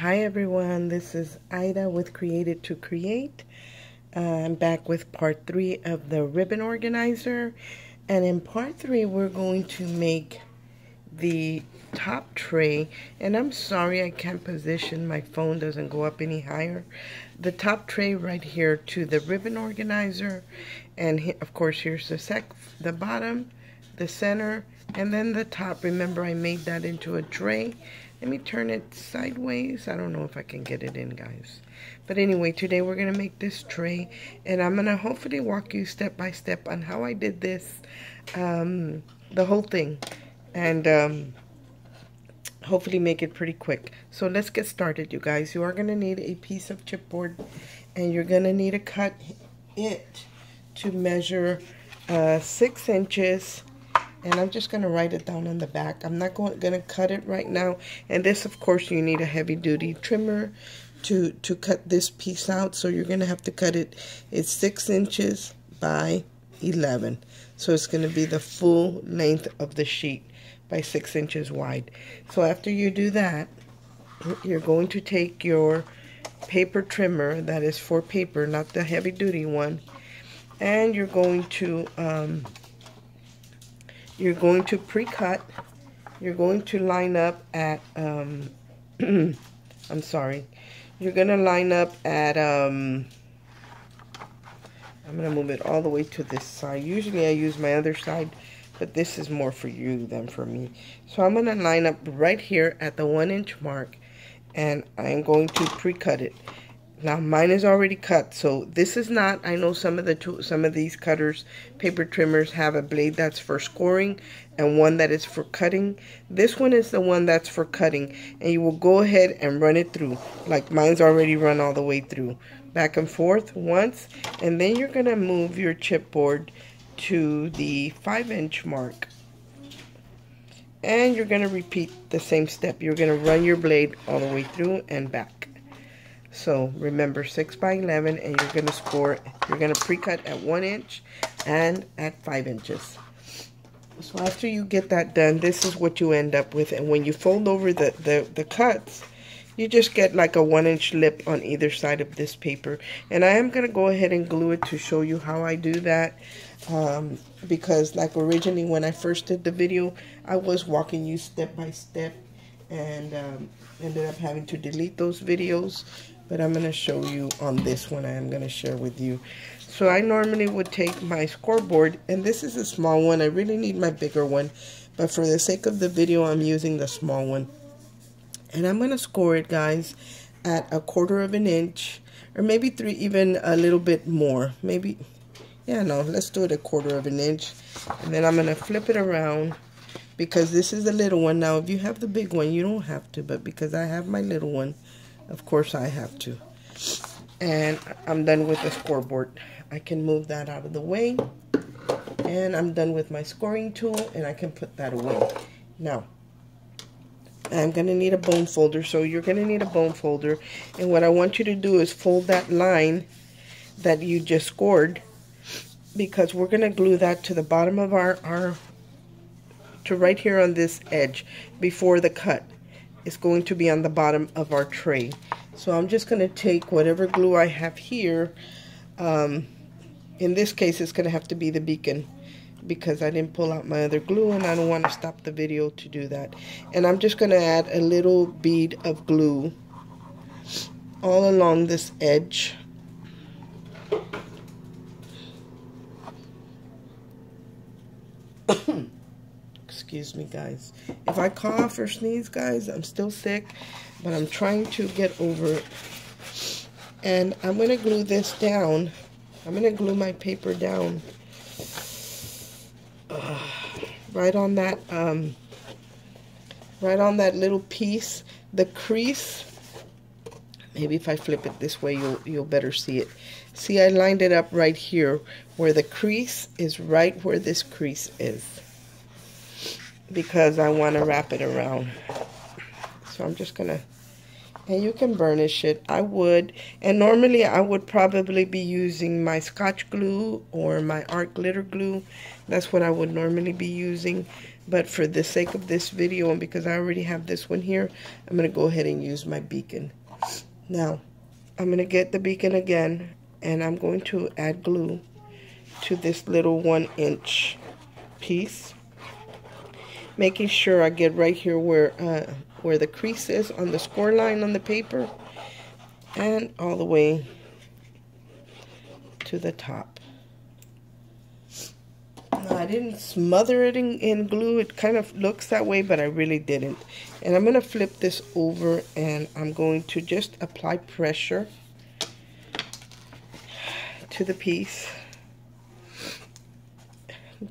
Hi everyone, this is Ida with Created to Create. I'm back with part 3 of the ribbon organizer, and in part 3 we're going to make the top tray. And I'm sorry I can't position, my phone doesn't go up any higher. The top tray right here to the ribbon organizer, and of course here's the bottom, the center, and then the top. Remember, I made that into a tray. Let me turn it sideways. I don't know if I can get it in, guys. But anyway, today we're going to make this tray, and I'm going to hopefully walk you step by step on how I did this, the whole thing, and hopefully make it pretty quick. So let's get started, you guys. You are going to need a piece of chipboard, and you're going to need to cut it to measure 6 inches. And I'm just going to write it down on the back. I'm not going to cut it right now. And this, of course, you need a heavy-duty trimmer to cut this piece out. So you're going to have to cut it. It's 6 inches by 11. So it's going to be the full length of the sheet by 6 inches wide. So after you do that, you're going to take your paper trimmer that is for paper, not the heavy-duty one, and you're going to pre-cut. You're going to line up at, I'm sorry. You're going to line up at, I'm going to move it all the way to this side. Usually I use my other side, but this is more for you than for me. So I'm going to line up right here at the 1 inch mark, and I'm going to pre-cut it. Now mine is already cut, so this is not, I know some of these cutters, paper trimmers, have a blade that's for scoring and one that is for cutting. This one is the one that's for cutting, and you will go ahead and run it through, like mine's already run all the way through, back and forth once, and then you're gonna move your chipboard to the 5 inch mark, and you're gonna repeat the same step. You're gonna run your blade all the way through and back. So remember, 6 by 11, and you're going to score, you're going to pre-cut at 1 inch and at 5 inches. So after you get that done, this is what you end up with. And when you fold over the cuts, you just get like a 1 inch lip on either side of this paper. And I am going to go ahead and glue it to show you how I do that. Because like originally when I first did the video, I was walking you step by step, and ended up having to delete those videos. But I'm going to show you on this one. I am going to share with you. So I normally would take my scoreboard, and this is a small one. I really need my bigger one, but for the sake of the video, I'm using the small one. And I'm going to score it, guys, at 1/4 of an inch, or maybe 3, even a little bit more. Maybe, yeah, no, let's do it 1/4 of an inch. And then I'm going to flip it around, because this is the little one. Now, if you have the big one, you don't have to, but because I have my little one, of course I have to. And I'm done with the scoreboard. I can move that out of the way, and I'm done with my scoring tool, and I can put that away. Now I'm going to need a bone folder, so you're going to need a bone folder, and what I want you to do is fold that line that you just scored, because we're going to glue that to the bottom of to right here on this edge before the cut. It's going to be on the bottom of our tray. So I'm just going to take whatever glue I have here. In this case, it's going to have to be the beacon, because I didn't pull out my other glue, and I don't want to stop the video to do that. And I'm just going to add a little bead of glue all along this edge. Excuse me, guys. If I cough or sneeze, guys, I'm still sick, but I'm trying to get over it. And I'm going to glue this down. I'm going to glue my paper down right on that little piece. The crease, maybe if I flip it this way, you'll better see it. See, I lined it up right here where the crease is, right where this crease is, because I want to wrap it around. So I'm just gonna, and you can burnish it. I would, and normally I would probably be using my Scotch glue or my art glitter glue. That's what I would normally be using. But for the sake of this video, and because I already have this one here, I'm going to go ahead and use my beacon. Now, I'm going to get the beacon again, and I'm going to add glue to this little 1-inch piece, making sure I get right here where the crease is on the score line on the paper, and all the way to the top. Now, I didn't smother it in glue. It kind of looks that way, but I really didn't. And I'm going to flip this over, and I'm going to just apply pressure to the piece,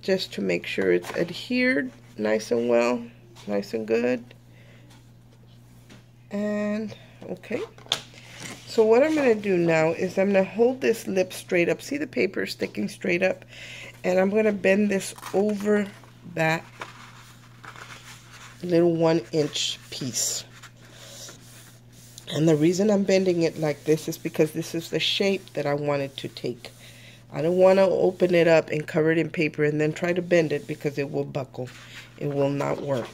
just to make sure it's adhered nice and well, nice and good. And okay, so what I'm going to do now is I'm going to hold this lip straight up. See the paper sticking straight up? And I'm going to bend this over that little 1-inch piece. And the reason I'm bending it like this is because this is the shape that I want it to take. I don't want to open it up and cover it in paper and then try to bend it, because it will buckle. It will not work.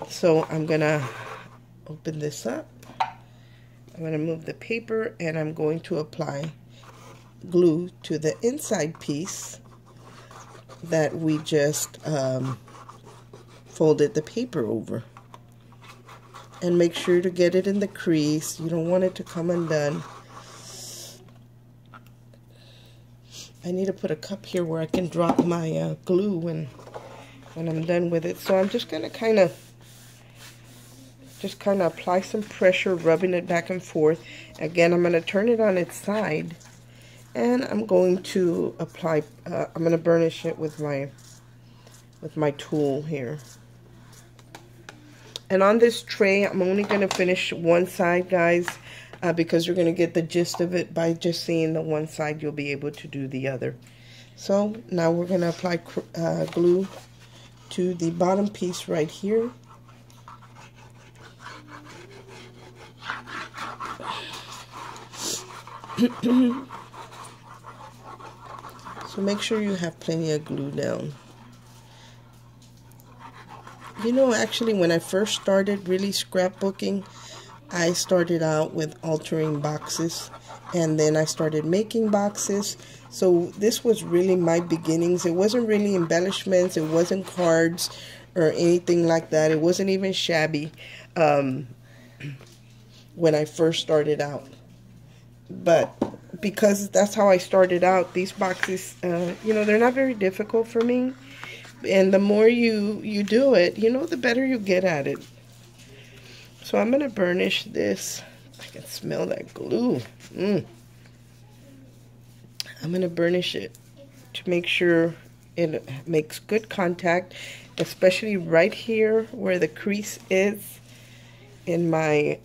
So I'm going to open this up. I'm going to move the paper, and I'm going to apply glue to the inside piece that we just folded the paper over. And make sure to get it in the crease. You don't want it to come undone. I need to put a cup here where I can drop my glue when I'm done with it. So I'm just going to kind of apply some pressure, rubbing it back and forth. Again, I'm going to turn it on its side. And I'm going to apply, I'm going to burnish it with my tool here. And on this tray, I'm only going to finish one side, guys, because you're going to get the gist of it by just seeing the one side. You'll be able to do the other. So now we're going to apply glue to the bottom piece right here. So make sure you have plenty of glue down. You know, actually, when I first started really scrapbooking, I started out with altering boxes, and then I started making boxes. So this was really my beginnings. It wasn't really embellishments. It wasn't cards or anything like that. It wasn't even shabby when I first started out. But because that's how I started out, these boxes, you know, they're not very difficult for me. And the more you do it, you know, the better you get at it. So I'm going to burnish this. I can smell that glue. I'm going to burnish it to make sure it makes good contact, especially right here where the crease is in my...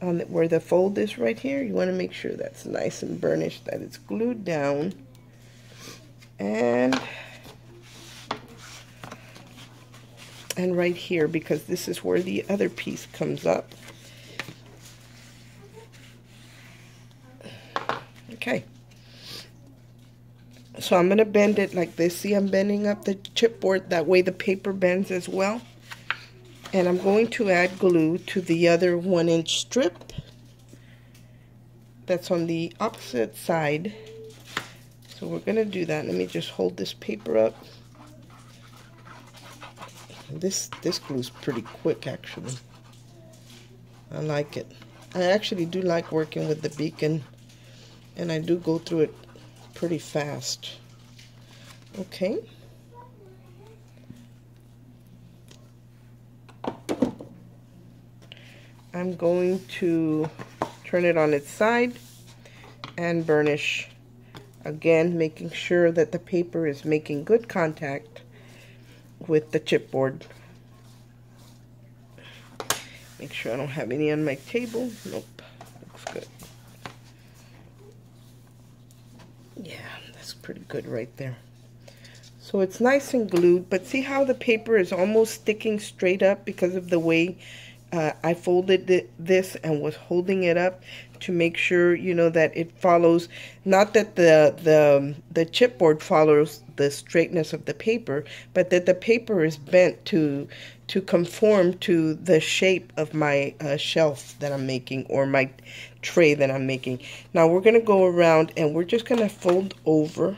where the fold is right here. You want to make sure that's nice and burnished, that it's glued down. And right here, because this is where the other piece comes up. Okay. So I'm going to bend it like this. See, I'm bending up the chipboard. That way the paper bends as well. And I'm going to add glue to the other 1-inch strip that's on the opposite side. So we're going to do that. Let me just hold this paper up. This glue's pretty quick, actually. I like it. I actually do like working with the beacon, and I do go through it pretty fast. Okay. I'm going to turn it on its side and burnish. Again, making sure that the paper is making good contact with the chipboard. Make sure I don't have any on my table. Nope, looks good. Yeah, that's pretty good right there. So it's nice and glued, but see how the paper is almost sticking straight up because of the way I folded this and was holding it up to make sure, you know, that it follows, not that the chipboard follows the straightness of the paper, but that the paper is bent to conform to the shape of my shelf that I'm making, or my tray that I'm making. Now we're going to go around and we're just going to fold over.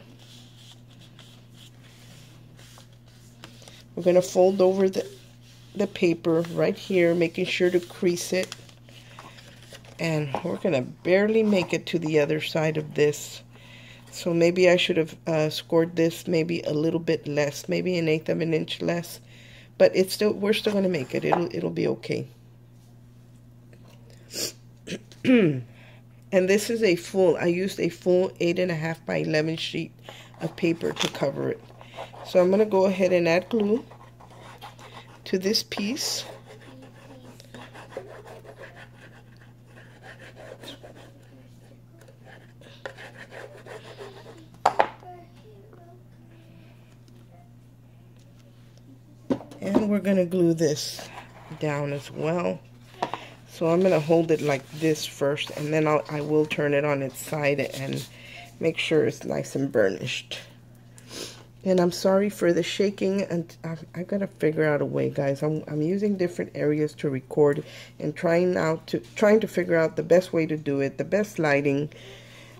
We're going to fold over the paper right here, making sure to crease it. And we're going to barely make it to the other side of this. So maybe I should have scored this maybe a little bit less, maybe 1/8 of an inch less. But it's still, we're still going to make it. It'll be okay. And this is a full, I used a full 8.5 by 11 sheet of paper to cover it. So I'm going to go ahead and add glue to this piece. And we're going to glue this down as well. So I'm going to hold it like this first, and then I will turn it on its side and make sure it's nice and burnished. And I'm sorry for the shaking, and I got to figure out a way, guys. I'm using different areas to record and trying to figure out the best way to do it, the best lighting.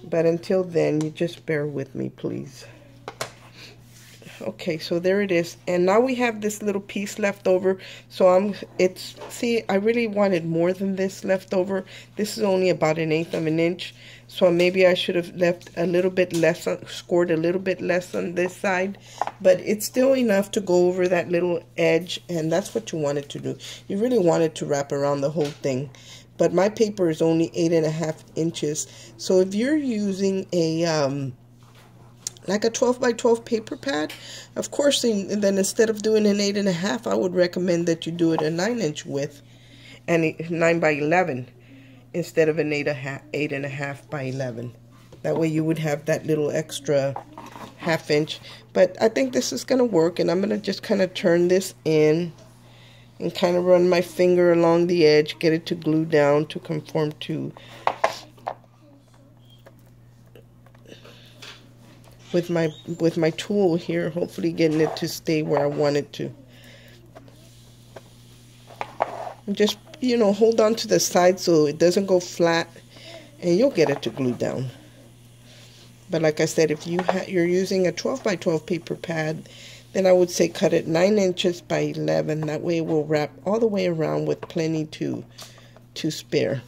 But until then, you just bear with me, please. Okay, so there it is, and now we have this little piece left over. So see, I really wanted more than this left over. This is only about 1/8 of an inch, so maybe I should have left a little bit less, scored a little bit less on this side, but it's still enough to go over that little edge, and that's what you wanted to do. You really wanted to wrap around the whole thing, but my paper is only 8.5 inches, so if you're using a like a 12 by 12 paper pad, of course, then instead of doing an 8.5, I would recommend that you do it a 9-inch width, and 9 by 11 instead of an 8.5 by 11. That way you would have that little extra 1/2 inch. But I think this is going to work, and I'm going to just kind of turn this in and kind of run my finger along the edge, get it to glue down to conform to with my tool here, hopefully getting it to stay where I want it to. And just, you know, hold on to the side so it doesn't go flat, and you'll get it to glue down. But like I said, if you're using a 12 by 12 paper pad, then I would say cut it 9 inches by 11. That way it will wrap all the way around with plenty to spare,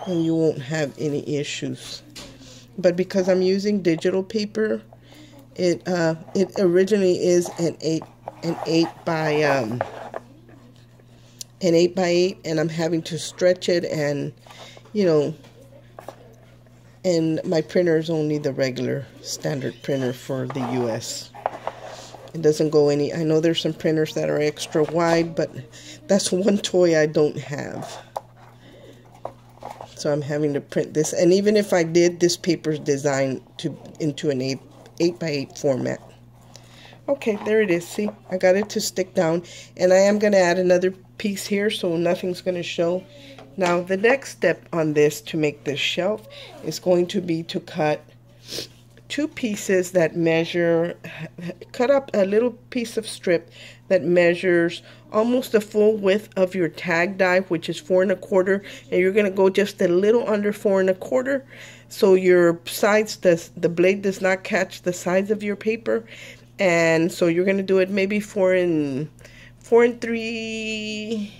and you won't have any issues. But because I'm using digital paper, it originally is an 8 by 8, and I'm having to stretch it, and you know, and my printer is only the regular standard printer for the US. It doesn't go any, I know there's some printers that are extra wide, but that's one toy I don't have. So I'm having to print this, and even if I did, this paper is designed into an 8 by 8 format. Okay, there it is. See, I got it to stick down, and I am going to add another piece here so nothing's going to show. Now the next step on this to make this shelf is going to be to cut 2 pieces that measure, cut up a little piece of strip that measures almost the full width of your tag die, which is 4 1/4, and you're going to go just a little under 4 1/4, so your sides, the blade does not catch the sides of your paper. And so you're going to do it maybe 4 3.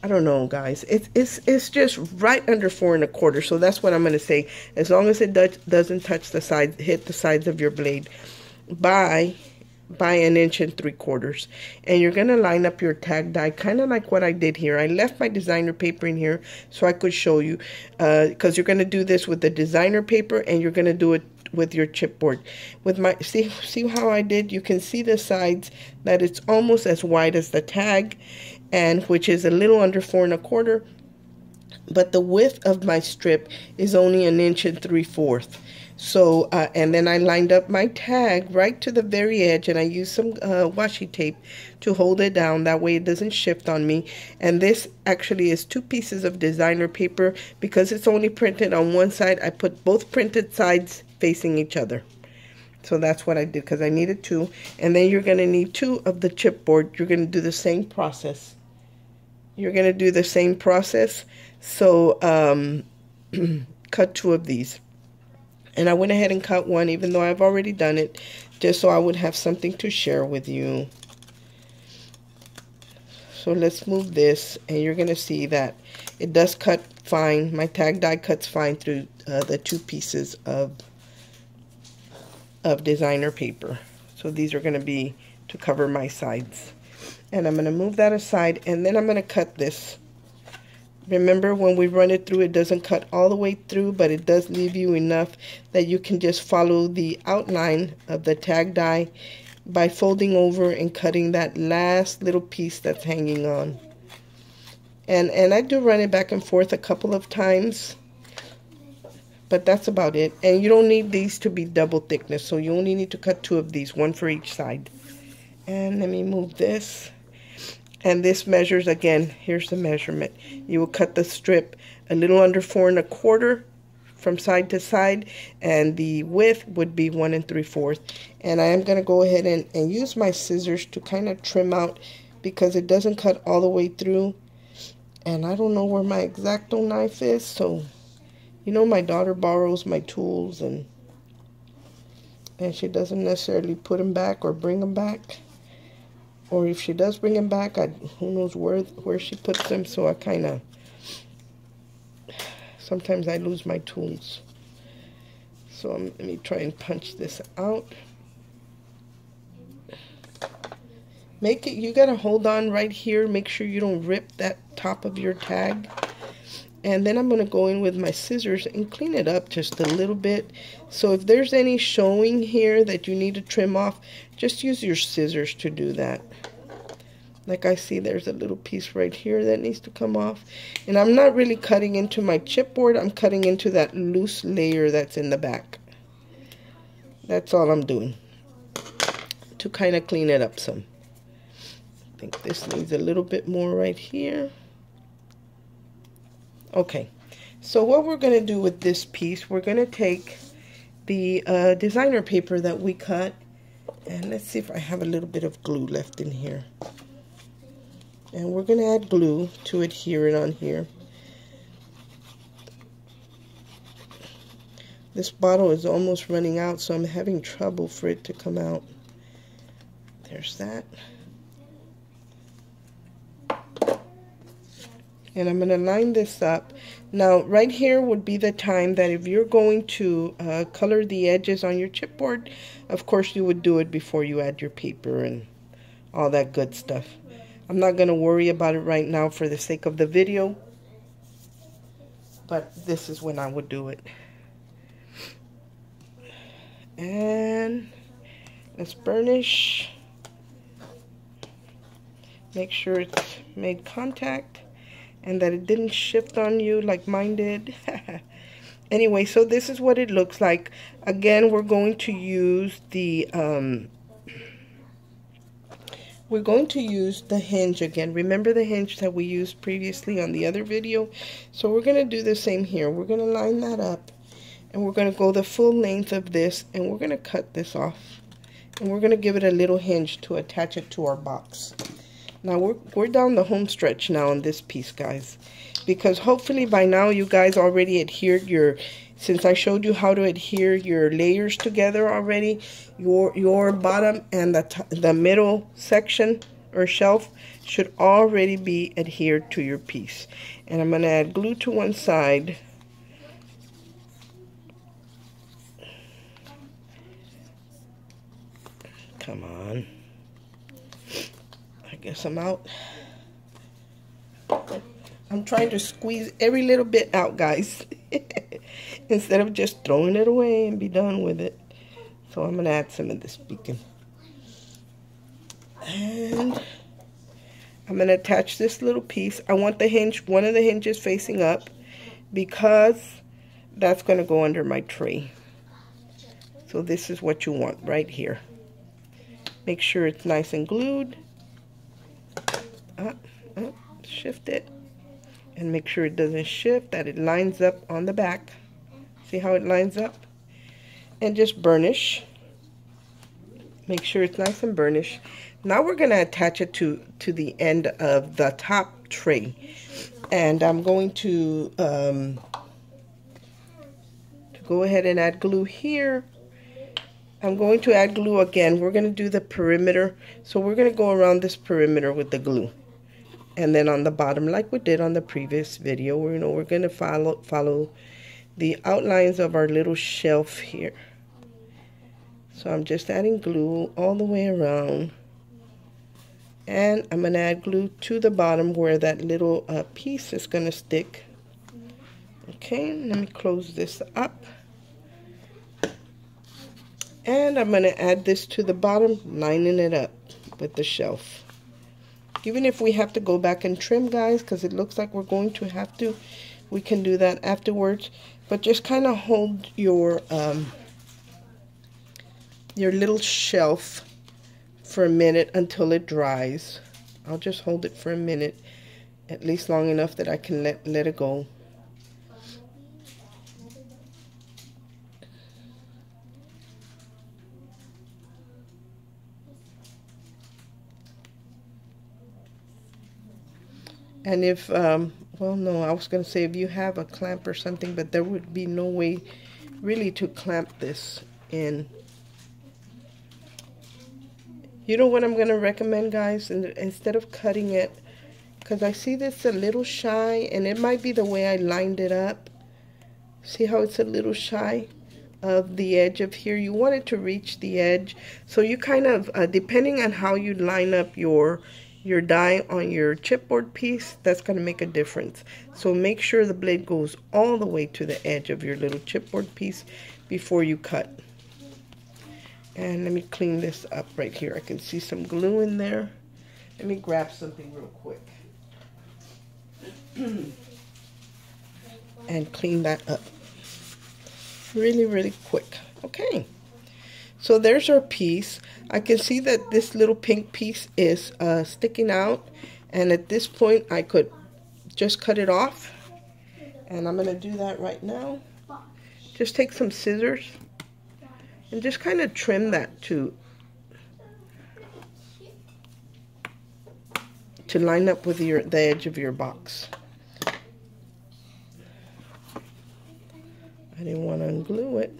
I don't know, guys. It's just right under 4 1/4. So that's what I'm going to say. As long as it doesn't touch the sides, hit the sides of your blade by 1 3/4 inches. And you're going to line up your tag die kind of like what I did here. I left my designer paper in here so I could show you, because you're going to do this with the designer paper, and you're going to do it with your chipboard. With my, see how I did? You can see the sides that it's almost as wide as the tag, and which is a little under 4 1/4, but the width of my strip is only 1 3/4 inches. So, and then I lined up my tag right to the very edge, and I used some washi tape to hold it down. That way it doesn't shift on me. And this actually is 2 pieces of designer paper. Because it's only printed on one side, I put both printed sides facing each other. So that's what I did, because I needed 2. And then you're going to need 2 of the chipboard. You're going to do the same process. You're going to do the same process. So, cut 2 of these. And I went ahead and cut 1, even though I've already done it, just so I would have something to share with you. So let's move this, and you're going to see that it does cut fine. My tag die cuts fine through the 2 pieces of designer paper. So these are going to be to cover my sides. And I'm going to move that aside, and then I'm going to cut this. Remember, when we run it through, it doesn't cut all the way through, but it does leave you enough that you can just follow the outline of the tag die by folding over and cutting that last little piece that's hanging on. And I do run it back and forth a couple of times, but that's about it. And you don't need these to be double thickness, so you only need to cut 2 of these, 1 for each side. And let me move this. And this measures, again, here's the measurement. You will cut the strip a little under 4 1/4 from side to side, and the width would be 1 3/4. And I am going to go ahead and use my scissors to kind of trim out, because it doesn't cut all the way through. And I don't know where my X-Acto knife is, so, you know, my daughter borrows my tools, and she doesn't necessarily put them back or bring them back. Or if she does bring them back, who knows where she puts them. So I kind of, sometimes I lose my tools. So let me try and punch this out. Make it, you got to hold on right here. Make sure you don't rip that top of your tag. And then I'm going to go in with my scissors and clean it up just a little bit. So if there's any showing here that you need to trim off, just use your scissors to do that. Like I see there's a little piece right here that needs to come off. And I'm not really cutting into my chipboard. I'm cutting into that loose layer that's in the back. That's all I'm doing to kind of clean it up some. I think this needs a little bit more right here. Okay, so what we're going to do with this piece, we're going to take the designer paper that we cut, and let's see if I have a little bit of glue left in here. And we're going to add glue to adhere it on here. This bottle is almost running out, so I'm having trouble for it to come out. There's that. And I'm going to line this up. Now, right here would be the time that if you're going to color the edges on your chipboard, of course you would do it before you add your paper and all that good stuff. I'm not going to worry about it right now for the sake of the video, but this is when I would do it. And let's burnish. Make sure it's made contact and that it didn't shift on you like mine did. Anyway, so this is what it looks like. Again, we're going to use the hinge again. Remember the hinge that we used previously on the other video? So we're going to do the same here. We're going to line that up, and we're going to go the full length of this, and we're going to cut this off. And we're going to give it a little hinge to attach it to our box. Now we're down the home stretch now on this piece, guys, because hopefully by now you guys already adhered your, since I showed you how to adhere your layers together already, your bottom and the middle section or shelf should already be adhered to your piece. And I'm going to add glue to one side. Come on. I guess I'm out. I'm trying to squeeze every little bit out, guys, instead of just throwing it away and be done with it. So I'm going to add some of this beacon. And I'm going to attach this little piece. I want the hinge, one of the hinges facing up, because that's going to go under my tray. So this is what you want right here. Make sure it's nice and glued. Shift it. And make sure it doesn't shift, that it lines up on the back. See how it lines up? And just burnish. Make sure it's nice and burnished. Now we're going to attach it to the end of the top tray. And I'm going to go ahead and add glue here. I'm going to add glue again. We're going to do the perimeter. So we're going to go around this perimeter with the glue. And then on the bottom, like we did on the previous video, we're going to follow the outlines of our little shelf here. So I'm just adding glue all the way around. And I'm going to add glue to the bottom where that little piece is going to stick. Okay, let me close this up. And I'm going to add this to the bottom, lining it up with the shelf. Even if we have to go back and trim, guys, because it looks like we're going to have to, we can do that afterwards. But just kind of hold your little shelf for a minute until it dries. I'll just hold it for a minute, at least long enough that I can let it go. And if, well, no, I was going to say if you have a clamp or something, but there would be no way really to clamp this in. You know what I'm going to recommend, guys? Instead of cutting it, because I see this a little shy, and it might be the way I lined it up. See how it's a little shy of the edge of here? You want it to reach the edge. So you kind of, depending on how you line up your die on your chipboard piece, that's going to make a difference. So make sure the blade goes all the way to the edge of your little chipboard piece before you cut. And let me clean this up right here. I can see some glue in there. Let me grab something real quick and clean that up really, really quick. Okay, so there's our piece. I can see that this little pink piece is sticking out, and at this point I could just cut it off, and I'm going to do that right now. Just take some scissors and just kind of trim that to line up with the edge of your box. I didn't want to unglue it.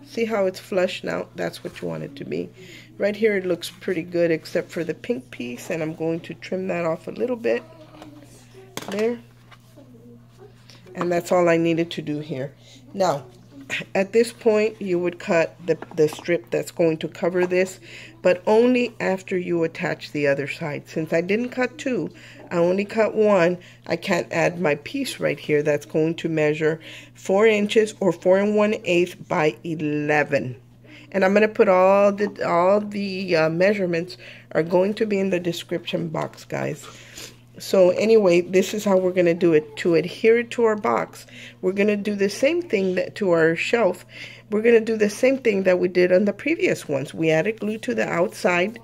See how it's flush now? That's what you want it to be. Right here it looks pretty good except for the pink piece, and I'm going to trim that off a little bit. There. And that's all I needed to do here. Now, at this point you would cut the strip that's going to cover this, but only after you attach the other side. Since I didn't cut two, I only cut one, I can't add my piece right here that's going to measure 4 inches or 4 1/8 by 11. And I'm going to put all the measurements are going to be in the description box, guys. So anyway, this is how we're going to do it. To adhere it to our box, we're going to do the same thing that to our shelf. We're going to do the same thing that we did on the previous ones. We added glue to the outside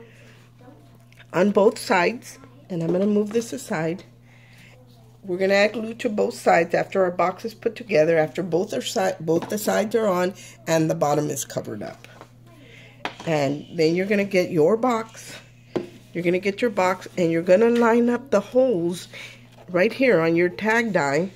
on both sides. And I'm going to move this aside. We're going to add glue to both sides after our box is put together, after both the sides are on and the bottom is covered up. And then you're going to get your box. You're going to get your box, and you're going to line up the holes right here on your tag die.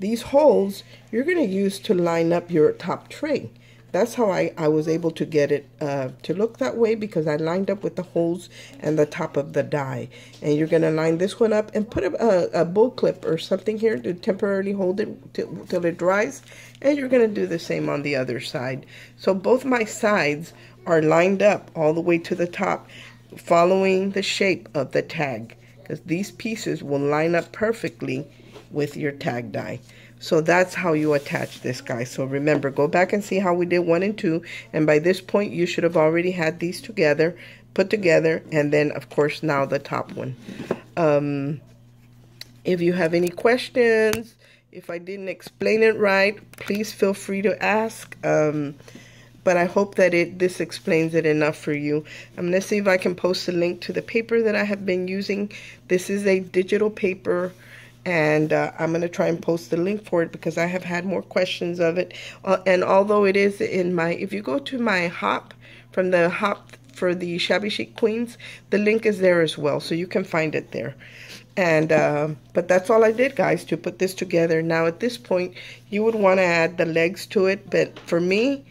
These holes you're going to use to line up your top tray. That's how I was able to get it to look that way, because I lined up with the holes and the top of the die. And you're going to line this one up and put a bull clip or something here to temporarily hold it till it dries. And you're going to do the same on the other side. So both my sides are lined up all the way to the top, following the shape of the tag, because these pieces will line up perfectly with your tag die. So that's how you attach this, guys. So remember, go back and see how we did 1 and 2, and by this point you should have already had these together, put together, and then of course now the top one. If you have any questions, if I didn't explain it right, please feel free to ask. but I hope that this explains it enough for you. I'm going to see if I can post a link to the paper that I have been using. This is a digital paper, and I'm going to try and post the link for it because I have had more questions of it. And although it is in my, if you go to my hop, from the hop for the Shabby Chic Queens, the link is there as well, so you can find it there. And but that's all I did, guys, to put this together. Now at this point, you would want to add the legs to it, but for me,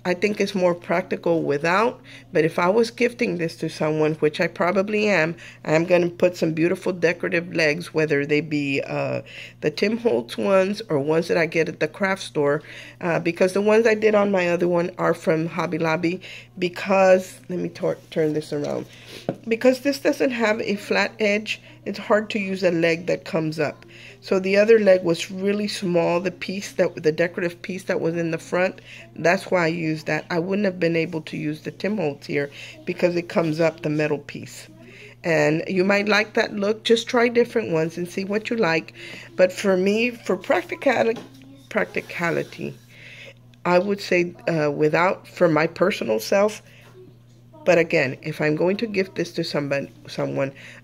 I think it's more practical without. But if I was gifting this to someone, which I probably am, I'm going to put some beautiful decorative legs, whether they be the Tim Holtz ones or ones that I get at the craft store, because the ones I did on my other one are from Hobby Lobby. Because, let me turn this around, because this doesn't have a flat edge, it's hard to use a leg that comes up. So the other leg was really small, the decorative piece that was in the front. That's why I used that. I wouldn't have been able to use the Tim Holtz here because it comes up, the metal piece. And you might like that look. Just try different ones and see what you like. But for me, for practicality, I would say without, for my personal self. But again, if I'm going to gift this to someone,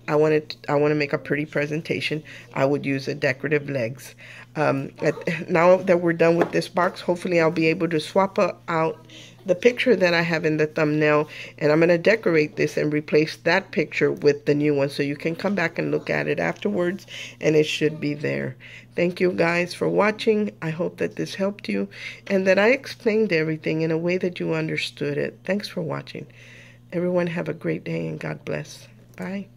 I want to make a pretty presentation, I would use the decorative legs. Now that we're done with this box, hopefully I'll be able to swap out the picture that I have in the thumbnail, and I'm going to decorate this and replace that picture with the new one, so you can come back and look at it afterwards, and it should be there. Thank you guys for watching. I hope that this helped you and that I explained everything in a way that you understood it. Thanks for watching. Everyone have a great day and God bless. Bye.